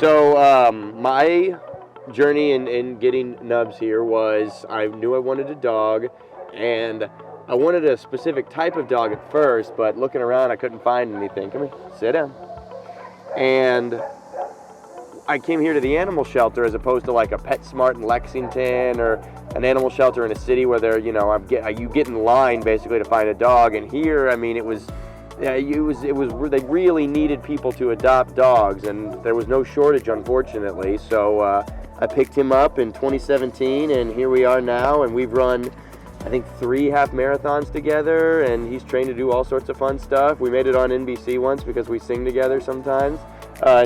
So my journey in getting Nubs here was I knew I wanted a dog, and I wanted a specific type of dog at first, but looking around I couldn't find anything. Come here, sit down. And I came here to the animal shelter as opposed to like a PetSmart in Lexington or an animal shelter in a city where they're, you get in line basically to find a dog. And here, I mean, they really needed people to adopt dogs, and there was no shortage, unfortunately. So I picked him up in 2017, and here we are now, and we've run, I think, 3 half marathons together, and he's trained to do all sorts of fun stuff. We made it on NBC once because we sing together sometimes.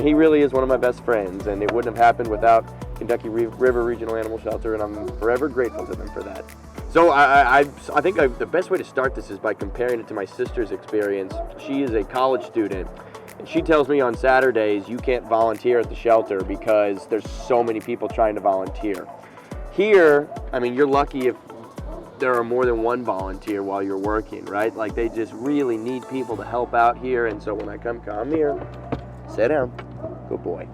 He really is one of my best friends, and it wouldn't have happened without Kentucky River Regional Animal Shelter, and I'm forever grateful to them for that. So I think the best way to start this is by comparing it to my sister's experience. She is a college student, and she tells me on Saturdays you can't volunteer at the shelter because there's so many people trying to volunteer. Here, I mean, you're lucky if there are more than one volunteer while you're working, right? Like, they just really need people to help out here, and so when I come here, sit down, good boy.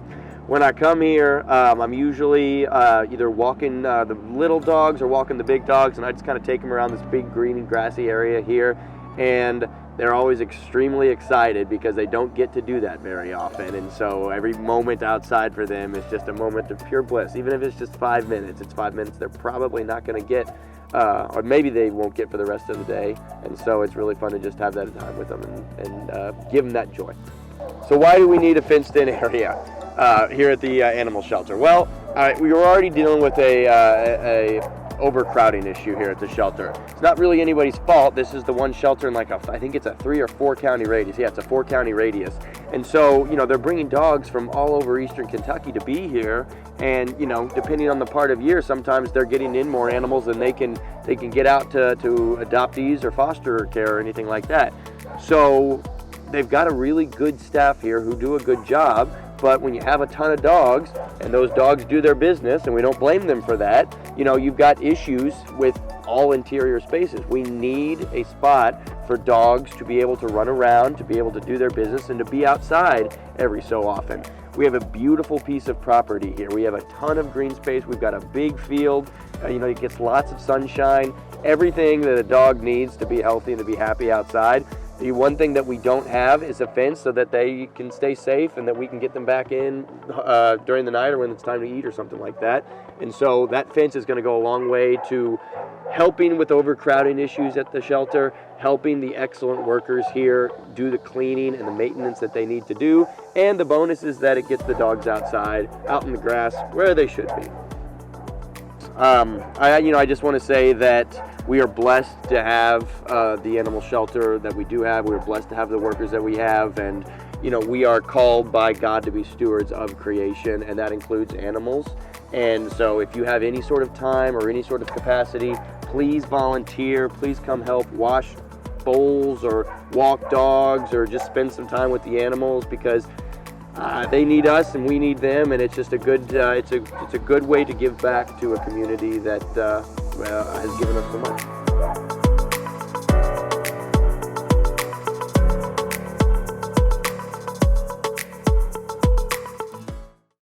When I come here, I'm usually either walking the little dogs or walking the big dogs, and I just kind of take them around this big green and grassy area here, and they're always extremely excited because they don't get to do that very often, and so every moment outside for them is just a moment of pure bliss. Even if it's just 5 minutes, it's 5 minutes they're probably not going to get, or maybe they won't get for the rest of the day, and so it's really fun to just have that time with them and give them that joy. So why do we need a fenced-in area here at the animal shelter? Well, we were already dealing with a overcrowding issue here at the shelter. It's not really anybody's fault. This is the one shelter in I think it's a 3 or 4 county radius. Yeah, it's a 4 county radius. And so, they're bringing dogs from all over eastern Kentucky to be here. And, depending on the part of year, sometimes they're getting in more animals than they can get out to adoptees or foster care or anything like that. So they've got a really good staff here who do a good job. But when you have a ton of dogs, and those dogs do their business, and we don't blame them for that, you've got issues with all interior spaces. We need a spot for dogs to be able to run around, to be able to do their business, and to be outside every so often. We have a beautiful piece of property here. We have a ton of green space. We've got a big field. It gets lots of sunshine. Everything that a dog needs to be healthy and to be happy outside. The one thing that we don't have is a fence so that they can stay safe and that we can get them back in during the night or when it's time to eat or something like that. And so that fence is going to go a long way to helping with overcrowding issues at the shelter, helping the excellent workers here do the cleaning and the maintenance that they need to do, and the bonus is that it gets the dogs outside, out in the grass, where they should be. I just want to say that we are blessed to have the animal shelter that we do have. We're blessed to have the workers that we have, and we are called by God to be stewards of creation, and that includes animals. And so if you have any sort of time or any sort of capacity, please volunteer. Please come help wash bowls or walk dogs or just spend some time with the animals, because they need us and we need them, and it's just a good it's a good way to give back to a community that has given us so much.